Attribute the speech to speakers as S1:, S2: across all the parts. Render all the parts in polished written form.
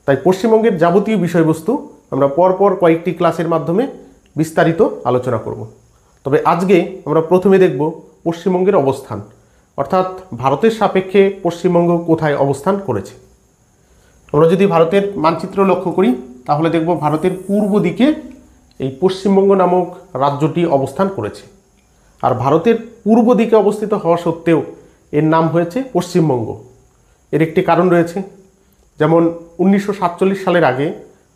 S1: তাই পশ্চিমবঙ্গের যাবতীয় বিষয়বস্তু আমরা পরপর কয়েকটি ক্লাসের মাধ্যমে বিস্তারিত আলোচনা করব। তবে আজকে আমরা প্রথমে দেখব পশ্চিমবঙ্গের অবস্থান, অর্থাৎ ভারতের সাপেক্ষে পশ্চিমবঙ্গ কোথায় অবস্থান করেছে। আমরা যদি ভারতের মানচিত্র লক্ষ্য করি তাহলে দেখব ভারতের পূর্ব দিকে এই পশ্চিমবঙ্গ নামক রাজ্যটি অবস্থান করেছে। আর ভারতের পূর্ব দিকে অবস্থিত হওয়া সত্ত্বেও এর নাম হয়েছে পশ্চিমবঙ্গ। এর একটি কারণ রয়েছে, যেমন 1947 সালের আগে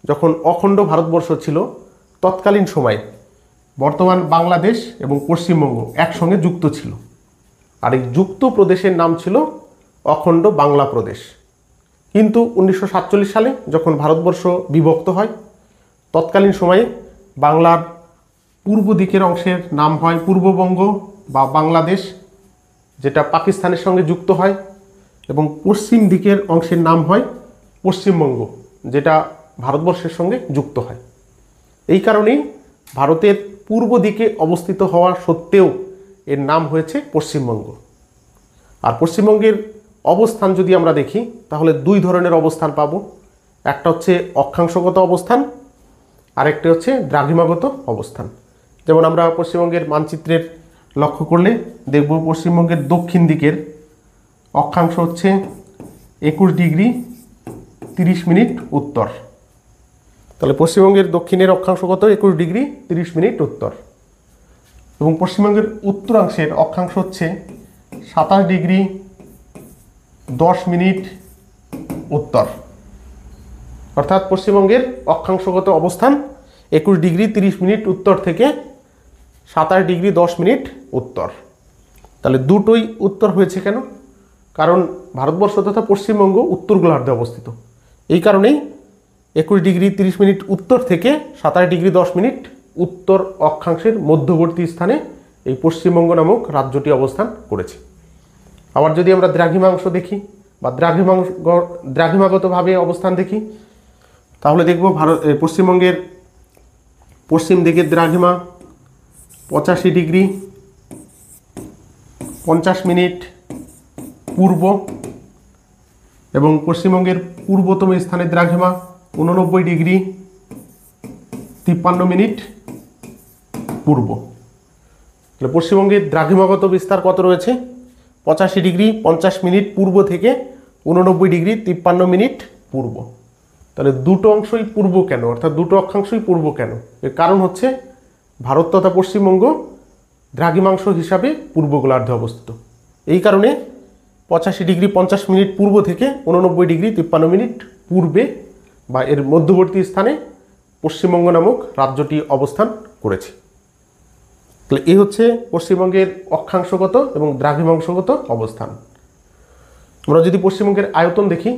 S1: যখন অখণ্ড ভারতবর্ষ ছিল, তৎকালীন সময়ে বর্তমান বাংলাদেশ এবং পশ্চিমবঙ্গ একসঙ্গে যুক্ত ছিল। আর এই যুক্ত প্রদেশের নাম ছিল অখণ্ড বাংলা প্রদেশ। কিন্তু 1947 সালে যখন ভারতবর্ষ বিভক্ত হয়, তৎকালীন সময়ে বাংলার পূর্ব দিকের অংশের নাম হয় পূর্ববঙ্গ বা বাংলাদেশ, যেটা পাকিস্তানের সঙ্গে যুক্ত হয়, এবং পশ্চিম দিকের অংশের নাম হয় পশ্চিমবঙ্গ, যেটা ভারতবর্ষের সঙ্গে যুক্ত হয়। এই কারণেই ভারতের পূর্ব দিকে অবস্থিত হওয়া সত্ত্বেও এর নাম হয়েছে পশ্চিমবঙ্গ। আর পশ্চিমবঙ্গের অবস্থান যদি আমরা দেখি তাহলে দুই ধরনের অবস্থান পাব। একটা হচ্ছে অক্ষাংশগত অবস্থান, আরেকটি হচ্ছে দ্রাঘিমাগত অবস্থান। যেমন আমরা পশ্চিমবঙ্গের মানচিত্রের লক্ষ্য করলে দেখব পশ্চিমবঙ্গের দক্ষিণ দিকের অক্ষাংশ হচ্ছে 21 ডিগ্রি 30 মিনিট উত্তর। তাহলে পশ্চিমবঙ্গের দক্ষিণের অক্ষাংশ কত? 21 ডিগ্রি 30 মিনিট উত্তর। এবং পশ্চিমবঙ্গের উত্তরাংশের অক্ষাংশ হচ্ছে 27 ডিগ্রি 10 মিনিট উত্তর। অর্থাৎ পশ্চিমবঙ্গের অক্ষাংশগত অবস্থান 21 ডিগ্রি 30 মিনিট উত্তর থেকে 27 ডিগ্রি 10 মিনিট উত্তর। তাহলে দুটোই উত্তর হয়েছে কেন? কারণ ভারতবর্ষ তথা পশ্চিমবঙ্গ উত্তর গোলার্ধে অবস্থিত। এই কারণেই 21 ডিগ্রি 30 মিনিট উত্তর থেকে 27 ডিগ্রি 10 মিনিট উত্তর অক্ষাংশের মধ্যবর্তী স্থানে এই পশ্চিমবঙ্গ নামক রাজ্যটি অবস্থান করেছে। আবার যদি আমরা দ্রাঘিমাংশ দেখি বা দ্রাঘিমাগতভাবে অবস্থান দেখি তাহলে দেখব পশ্চিমবঙ্গের পশ্চিম দিকের দ্রাঘিমা 85 ডিগ্রি 50 মিনিট পূর্ব, এবং পশ্চিমবঙ্গের পূর্বতম স্থানের দ্রাঘিমা 89 ডিগ্রি 53 মিনিট পূর্ব। তাহলে পশ্চিমবঙ্গের দ্রাঘিমাগত বিস্তার কত রয়েছে? 85 ডিগ্রি 50 মিনিট পূর্ব থেকে 89 ডিগ্রি 53 মিনিট পূর্ব। তাহলে দুটো অংশই পূর্ব কেন, অর্থাৎ দুটো অক্ষাংশই পূর্ব কেন? এর কারণ হচ্ছে ভারত তথা পশ্চিমবঙ্গ দ্রাঘিমাংশ হিসাবে পূর্ব গোলার্ধে অবস্থিত। এই কারণে 85 ডিগ্রি 50 মিনিট পূর্ব থেকে 89 ডিগ্রি 53 মিনিট পূর্বে বা এর মধ্যবর্তী স্থানে পশ্চিমবঙ্গ নামক রাজ্যটি অবস্থান করেছে। তাহলে এই হচ্ছে পশ্চিমবঙ্গের অক্ষাংশগত এবং দ্রাঘিমাংশগত অবস্থান। আমরা যদি পশ্চিমবঙ্গের আয়তন দেখি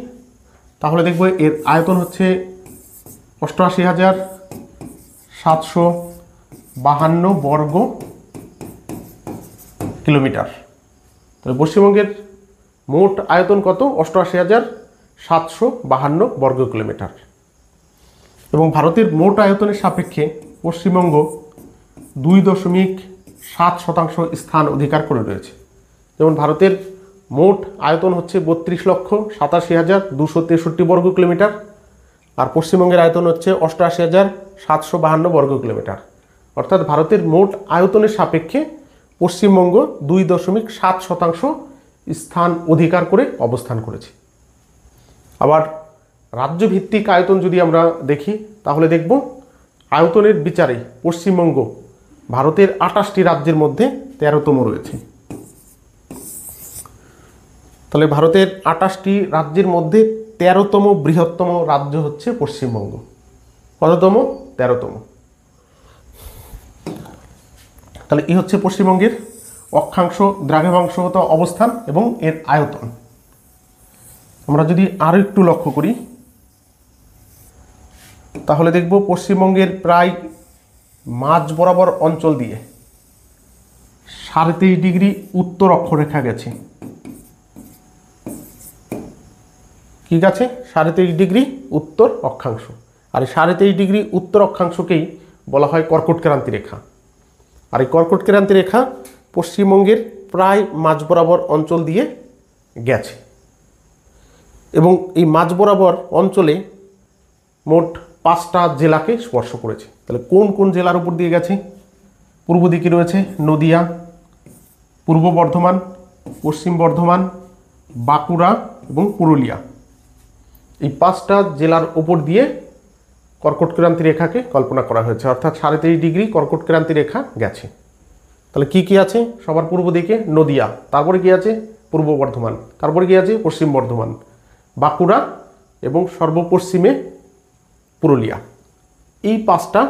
S1: তাহলে দেখব এর আয়তন হচ্ছে 88,752 বর্গ কিলোমিটার। তাহলে পশ্চিমবঙ্গের মোট আয়তন কত? 88,752 বর্গ কিলোমিটার। এবং ভারতের মোট আয়তনের সাপেক্ষে পশ্চিমবঙ্গ 2.7% স্থান অধিকার করে রয়েছে। যেমন ভারতের মোট আয়তন হচ্ছে 32,87,263 বর্গ কিলোমিটার, আর পশ্চিমবঙ্গের আয়তন হচ্ছে 88,752 বর্গ কিলোমিটার। অর্থাৎ ভারতের মোট আয়তনের সাপেক্ষে পশ্চিমবঙ্গ 2.7% স্থান অধিকার করে অবস্থান করেছে। আবার রাজ্যভিত্তিক আয়তন যদি আমরা দেখি তাহলে দেখব আয়তনের বিচারে পশ্চিমবঙ্গ ভারতের 28টি রাজ্যের মধ্যে 13তম রয়েছে। তাহলে ভারতের 28টি রাজ্যের মধ্যে 13তম বৃহত্তম রাজ্য হচ্ছে পশ্চিমবঙ্গ। কততম? 13তম। তাহলে এই হচ্ছে পশ্চিমবঙ্গের অক্ষাংশ দ্রাঘিমাংশগত অবস্থান এবং এর আয়তন। আমরা যদি আরও একটু লক্ষ্য করি তাহলে দেখব পশ্চিমবঙ্গের প্রায় মাঝ বরাবর অঞ্চল দিয়ে 23.5 ডিগ্রি উত্তর অক্ষরেখা গেছে। কি গেছে? 23.5 ডিগ্রি উত্তর অক্ষাংশ। আর এই 23.5 ডিগ্রি উত্তর অক্ষাংশকেই বলা হয় কর্কট ক্রান্তি রেখা। আর এই কর্কট ক্রান্তি রেখা পশ্চিমবঙ্গের প্রায় মাঝ বরাবর অঞ্চল দিয়ে গেছে। এবং এই মাঝ বরাবর অঞ্চলে মোট 5টা জেলাকে স্পর্শ করেছে। তাহলে কোন কোন জেলার উপর দিয়ে গেছে? পূর্ব দিকে রয়েছে নদিয়া, পূর্ব বর্ধমান, পশ্চিম বর্ধমান, বাঁকুড়া এবং পুরুলিয়া। এই 5টা জেলার উপর দিয়ে কর্কটক্রান্তি রেখাকে কল্পনা করা হয়েছে, অর্থাৎ 33.5 ডিগ্রি কর্কটক্রান্তি রেখা গেছে। তাহলে কি কি আছে? সবার পূর্ব দিকে নদিয়া, তারপরে কি আছে? পূর্ব বর্ধমান, তারপরে কি আছে? পশ্চিম বর্ধমান, বাঁকুড়া এবং সর্বপশ্চিমে পুরুলিয়া। এই 5টা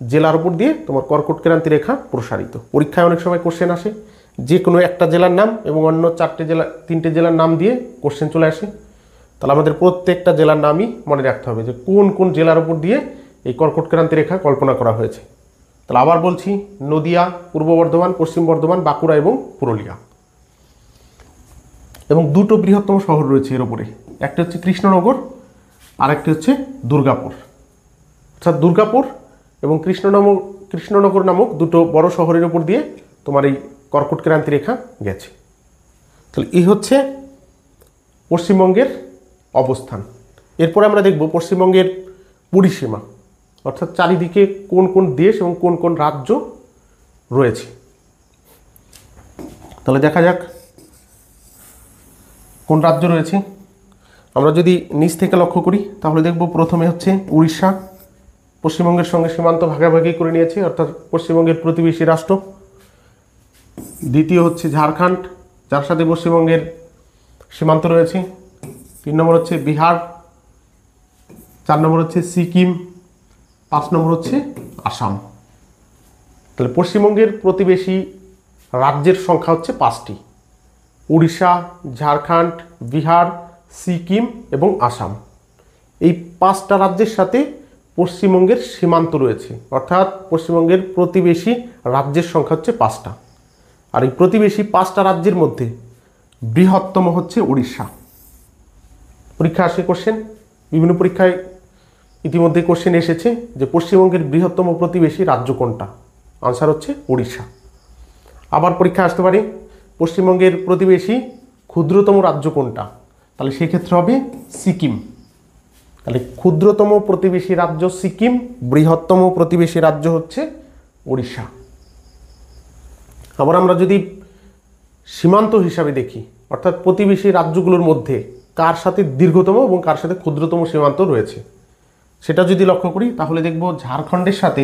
S1: জেলার উপর দিয়ে তোমার কর্কটক্রান্তি রেখা প্রসারিত। পরীক্ষায় অনেক সময় কোশ্চেন আসে, যে কোনো একটা জেলার নাম এবং অন্য 3টে জেলার নাম দিয়ে কোশ্চেন চলে আসে। তাহলে আমাদের প্রত্যেকটা জেলার নামই মনে রাখতে হবে যে কোন কোন জেলার উপর দিয়ে এই কর্কটক্রান্তি রেখা কল্পনা করা হয়েছে। তাহলে আবার বলছি, নদিয়া, পূর্ব বর্ধমান, পশ্চিম বর্ধমান, বাঁকুড়া এবং পুরুলিয়া। এবং 2টো বৃহত্তম শহর রয়েছে এর উপরে, একটা হচ্ছে কৃষ্ণনগর আর একটা হচ্ছে দুর্গাপুর। অর্থাৎ দুর্গাপুর এবং কৃষ্ণনগর নামক 2টো বড় শহরের উপর দিয়ে তোমার এই কর্কটক্রান্তি রেখা গেছে। তাহলে এই হচ্ছে পশ্চিমবঙ্গের অবস্থান। এরপরে আমরা দেখব পশ্চিমবঙ্গের পরিসীমা, অর্থাৎ চারিদিকে কোন কোন দেশ এবং কোন কোন রাজ্য রয়েছে। তাহলে দেখা যাক কোন রাজ্য রয়েছে। আমরা যদি নিচ থেকে লক্ষ্য করি তাহলে দেখব প্রথমে হচ্ছে উড়িষ্যা, পশ্চিমবঙ্গের সঙ্গে সীমান্ত ভাগাভাগি করে নিয়েছে, অর্থাৎ পশ্চিমবঙ্গের প্রতিবেশী রাষ্ট্র। দ্বিতীয় হচ্ছে ঝাড়খণ্ড, যার সাথে পশ্চিমবঙ্গের সীমান্ত রয়েছে। 3 নম্বর হচ্ছে বিহার, 4 নম্বর হচ্ছে সিকিম, 5 নম্বর হচ্ছে আসাম। তাহলে পশ্চিমবঙ্গের প্রতিবেশী রাজ্যের সংখ্যা হচ্ছে 5টি: উড়িষ্যা, ঝাড়খণ্ড, বিহার, সিকিম এবং আসাম। এই 5টা রাজ্যের সাথে পশ্চিমবঙ্গের সীমান্ত রয়েছে, অর্থাৎ পশ্চিমবঙ্গের প্রতিবেশী রাজ্যের সংখ্যা হচ্ছে 5টা। আর এই প্রতিবেশী 5টা রাজ্যের মধ্যে বৃহত্তম হচ্ছে উড়িষ্যা। পরীক্ষা আসে কোশ্চেন, বিভিন্ন পরীক্ষায় ইতিমধ্যে কোশ্চেন এসেছে যে পশ্চিমবঙ্গের বৃহত্তম প্রতিবেশী রাজ্য কোনটা? আনসার হচ্ছে উড়িষ্যা। আবার পরীক্ষা আসতে পারে পশ্চিমবঙ্গের প্রতিবেশী ক্ষুদ্রতম রাজ্য কোনটা? তাহলে সেক্ষেত্রে হবে সিকিম। তাহলে ক্ষুদ্রতম প্রতিবেশী রাজ্য সিকিম, বৃহত্তম প্রতিবেশী রাজ্য হচ্ছে উড়িষ্যা। আবার আমরা যদি সীমান্ত হিসাবে দেখি, অর্থাৎ প্রতিবেশী রাজ্যগুলোর মধ্যে কার সাথে দীর্ঘতম এবং কার সাথে ক্ষুদ্রতম সীমান্ত রয়েছে, সেটা যদি লক্ষ্য করি তাহলে দেখব ঝাড়খণ্ডের সাথে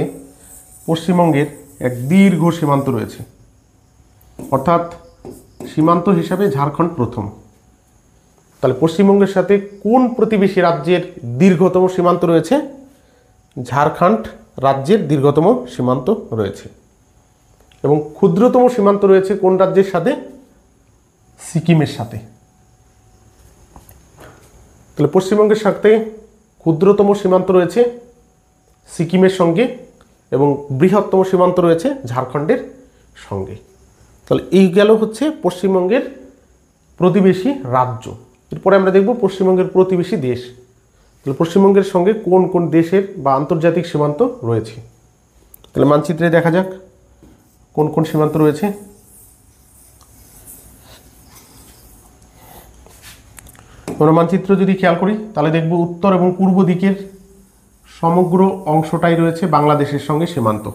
S1: পশ্চিমবঙ্গের এক দীর্ঘ সীমান্ত রয়েছে, অর্থাৎ সীমান্ত হিসাবে ঝাড়খণ্ড প্রথম। তাহলে পশ্চিমবঙ্গের সাথে কোন প্রতিবেশী রাজ্যের দীর্ঘতম সীমান্ত রয়েছে? ঝাড়খণ্ড রাজ্যের দীর্ঘতম সীমান্ত রয়েছে। এবং ক্ষুদ্রতম সীমান্ত রয়েছে কোন রাজ্যের সাথে? সিকিমের সাথে। তাহলে পশ্চিমবঙ্গের সাথে ক্ষুদ্রতম সীমান্ত রয়েছে সিকিমের সঙ্গে এবং বৃহত্তম সীমান্ত রয়েছে ঝাড়খণ্ডের সঙ্গে। তাহলে এই গেল হচ্ছে পশ্চিমবঙ্গের প্রতিবেশী রাজ্য। এরপরে আমরা দেখব পশ্চিমবঙ্গের প্রতিবেশী দেশ। তাহলে পশ্চিমবঙ্গের সঙ্গে কোন কোন দেশের বা আন্তর্জাতিক সীমান্ত রয়েছে। তাহলে মানচিত্রে দেখা যাক কোন কোন সীমান্ত রয়েছে। আমরা মানচিত্র যদি খেয়াল করি তাহলে দেখব উত্তর এবং পূর্ব দিকের সমগ্র অংশটাই রয়েছে বাংলাদেশের সঙ্গে সীমান্ত।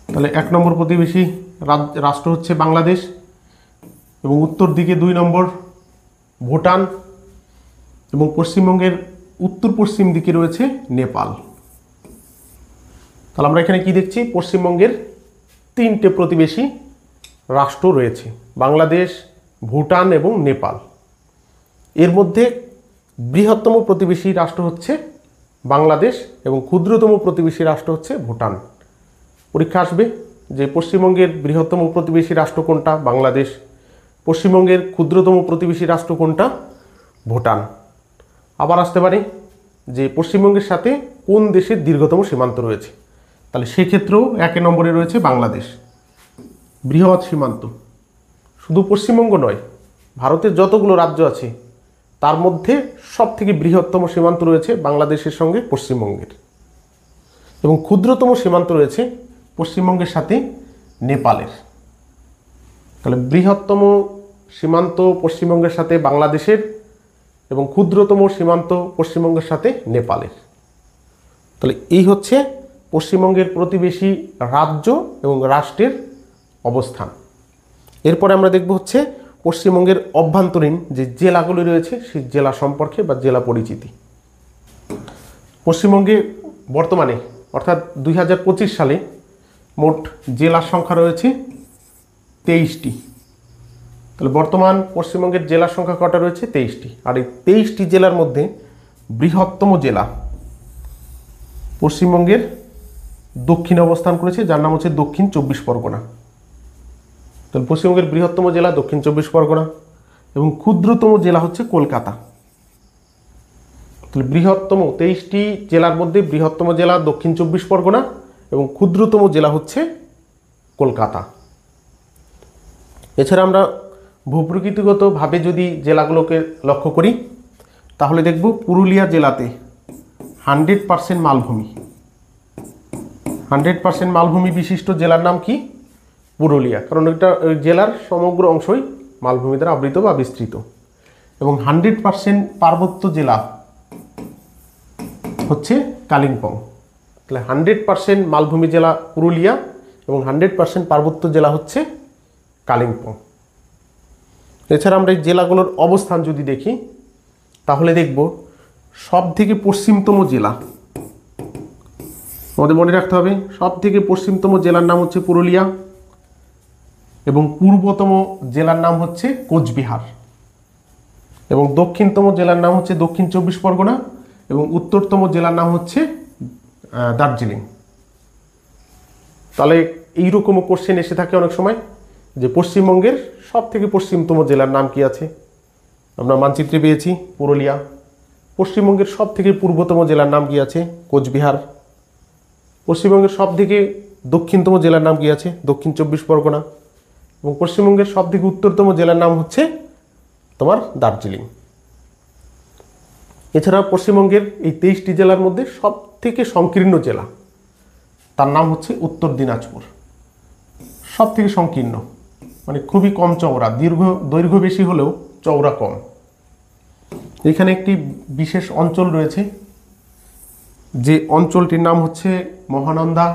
S1: তাহলে 1 নম্বর প্রতিবেশী রাষ্ট্র হচ্ছে বাংলাদেশ এবং উত্তর দিকে 2 নম্বর ভুটান এবং পশ্চিমবঙ্গের উত্তর পশ্চিম দিকে রয়েছে নেপাল। তাহলে আমরা এখানে কি দেখছি? পশ্চিমবঙ্গের 3টে প্রতিবেশী রাষ্ট্র রয়েছে, বাংলাদেশ, ভুটান এবং নেপাল। এর মধ্যে বৃহত্তম প্রতিবেশী রাষ্ট্র হচ্ছে বাংলাদেশ এবং ক্ষুদ্রতম প্রতিবেশী রাষ্ট্র হচ্ছে ভুটান। পরীক্ষা আসবে যে পশ্চিমবঙ্গের বৃহত্তম প্রতিবেশী রাষ্ট্র কোনটা? বাংলাদেশ। পশ্চিমবঙ্গের ক্ষুদ্রতম প্রতিবেশী রাষ্ট্র কোনটা? ভুটান। আবার আসতে পারে যে পশ্চিমবঙ্গের সাথে কোন দেশের দীর্ঘতম সীমান্ত রয়েছে। তাহলে সেক্ষেত্রেও 1 নম্বরে রয়েছে বাংলাদেশ, বৃহৎ সীমান্ত। শুধু পশ্চিমবঙ্গ নয়, ভারতের যতগুলো রাজ্য আছে তার মধ্যে সবথেকে বৃহত্তম সীমান্ত রয়েছে বাংলাদেশের সঙ্গে পশ্চিমবঙ্গের এবং ক্ষুদ্রতম সীমান্ত রয়েছে পশ্চিমবঙ্গের সাথে নেপালের। তাহলে বৃহত্তম সীমান্ত পশ্চিমবঙ্গের সাথে বাংলাদেশের এবং ক্ষুদ্রতম সীমান্ত পশ্চিমবঙ্গের সাথে নেপালের। তাহলে এই হচ্ছে পশ্চিমবঙ্গের প্রতিবেশী রাজ্য এবং রাষ্ট্রের অবস্থান। এরপরে আমরা দেখব হচ্ছে পশ্চিমবঙ্গের অভ্যন্তরীণ যে জেলাগুলি রয়েছে সেই জেলা সম্পর্কে বা জেলা পরিচিতি। পশ্চিমবঙ্গে বর্তমানে অর্থাৎ 2025 সালে মোট জেলার সংখ্যা রয়েছে 23টি। তাহলে বর্তমান পশ্চিমবঙ্গের জেলার সংখ্যা কটা রয়েছে? 23টি। আর এই 23টি জেলার মধ্যে বৃহত্তম জেলা পশ্চিমবঙ্গের দক্ষিণে অবস্থান করেছে, যার নাম হচ্ছে দক্ষিণ 24 পরগনা। তাহলে পশ্চিমবঙ্গের বৃহত্তম জেলা দক্ষিণ 24 পরগনা এবং ক্ষুদ্রতম জেলা হচ্ছে কলকাতা। তাহলে বৃহত্তম 23টি জেলার মধ্যে বৃহত্তম জেলা দক্ষিণ 24 পরগনা এবং ক্ষুদ্রতম জেলা হচ্ছে কলকাতা। এছাড়া আমরা ভূপ্রকৃতিগতভাবে যদি জেলাগুলোকে লক্ষ্য করি তাহলে দেখব পুরুলিয়া জেলাতে 100% মালভূমি। 100% মালভূমি বিশিষ্ট জেলার নাম কি? পুরুলিয়া, কারণ এটা জেলার সমগ্র অংশই মালভূমি দ্বারা আবৃত বা বিস্তৃত। এবং 100% পার্বত্য জেলা হচ্ছে কালিম্পং। তাহলে 100% মালভূমি জেলা পুরুলিয়া এবং 100% পার্বত্য জেলা হচ্ছে কালিম্পং। এছাড়া আমরা এই জেলাগুলোর অবস্থান যদি দেখি তাহলে দেখব সব থেকে পশ্চিমতম জেলা, আমাদের মনে রাখতে হবে সব থেকে পশ্চিমতম জেলার নাম হচ্ছে পুরুলিয়া এবং পূর্বতম জেলার নাম হচ্ছে কোচবিহার এবং দক্ষিণতম জেলার নাম হচ্ছে দক্ষিণ 24 পরগনা এবং উত্তরতম জেলার নাম হচ্ছে দার্জিলিং। তাহলে এইরকমও কোশ্চেন এসে থাকে অনেক সময় যে পশ্চিমবঙ্গের সব থেকে পশ্চিমতম জেলার নাম কি আছে? আমরা মানচিত্রে পেয়েছি পুরুলিয়া। পশ্চিমবঙ্গের সব থেকে পূর্বতম জেলার নাম কি আছে? কোচবিহার। পশ্চিমবঙ্গের সব থেকে দক্ষিণতম জেলার নাম কি আছে? দক্ষিণ 24 পরগনা। এবং পশ্চিমবঙ্গের সব থেকে উত্তরতম জেলার নাম হচ্ছে তোমার দার্জিলিং। এছাড়া পশ্চিমবঙ্গের এই 23টি জেলার মধ্যে সব থেকে সংকীর্ণ জেলা, তার নাম হচ্ছে উত্তর দিনাজপুর। সব থেকে সংকীর্ণ মানে খুবই কম চওড়া, দৈর্ঘ্য বেশি হলেও চওড়া কম। এখানে একটি বিশেষ অঞ্চল রয়েছে, যে অঞ্চলটির নাম হচ্ছে মহানন্দা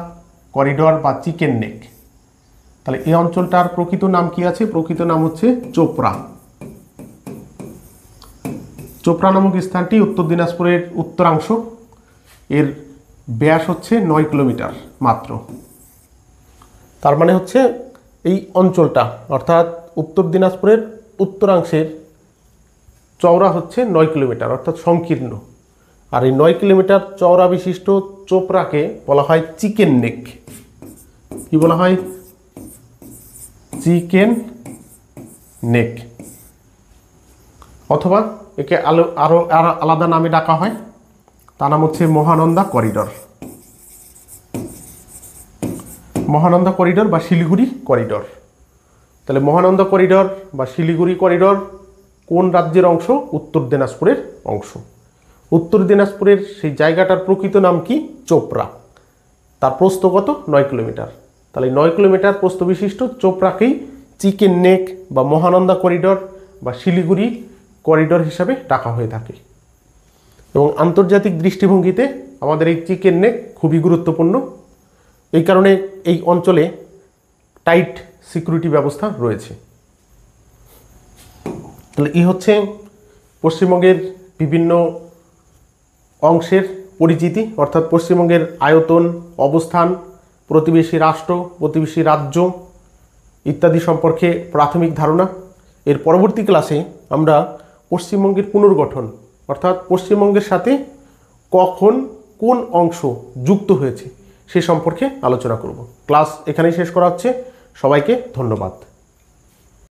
S1: করিডর বা চিকেন নেক। তাহলে এই অঞ্চলটার প্রকৃত নাম কি আছে? প্রকৃত নাম হচ্ছে চোপড়া। চোপড়া নামক স্থানটি উত্তর দিনাজপুরের উত্তরাংশ। এর ব্যাস হচ্ছে 9 কিলোমিটার মাত্র। তার মানে হচ্ছে এই অঞ্চলটা অর্থাৎ উত্তর দিনাজপুরের উত্তরাংশের চওড়া হচ্ছে 9 কিলোমিটার অর্থাৎ সংকীর্ণ। আর এই 9 কিলোমিটার চওড়া বিশিষ্ট চোপড়াকে বলা হয় চিকেন নেক। কি বলা হয়? চিকেন নেক, অথবা একে আরো আলাদা নামে ডাকা হয়, তার নাম হচ্ছে মহানন্দা করিডর। মহানন্দা করিডর বা শিলিগুড়ি করিডর। তাহলে মহানন্দা করিডর বা শিলিগুড়ি করিডর কোন রাজ্যের অংশ? উত্তর দিনাজপুরের অংশ। উত্তর দিনাজপুরের সেই জায়গাটার প্রকৃত নাম কি? চোপড়া। তার প্রস্থ কত? 9 কিলোমিটার। তাহলে 9 কিলোমিটার প্রস্থ বিশিষ্ট চোপড়াকেই চিকেন নেক বা মহানন্দা করিডর বা শিলিগুড়ি করিডর হিসাবে ডাকা হয়ে থাকে। এবং আন্তর্জাতিক দৃষ্টিভঙ্গিতে আমাদের এই চিকেন নেক খুবই গুরুত্বপূর্ণ। এই কারণে এই অঞ্চলে টাইট সিকিউরিটি ব্যবস্থা রয়েছে। তাহলে এই হচ্ছে পশ্চিমবঙ্গের বিভিন্ন অংশের পরিচিতি, অর্থাৎ পশ্চিমবঙ্গের আয়তন, অবস্থান, প্রতিবেশী রাষ্ট্র, প্রতিবেশী রাজ্য ইত্যাদি সম্পর্কে প্রাথমিক ধারণা। এর পরবর্তী ক্লাসে আমরা পশ্চিমবঙ্গের পুনর্গঠন অর্থাৎ পশ্চিমবঙ্গের সাথে কখন কোন অংশ যুক্ত হয়েছে সে সম্পর্কে আলোচনা করব। ক্লাস এখানেই শেষ করা হচ্ছে। সবাইকে ধন্যবাদ।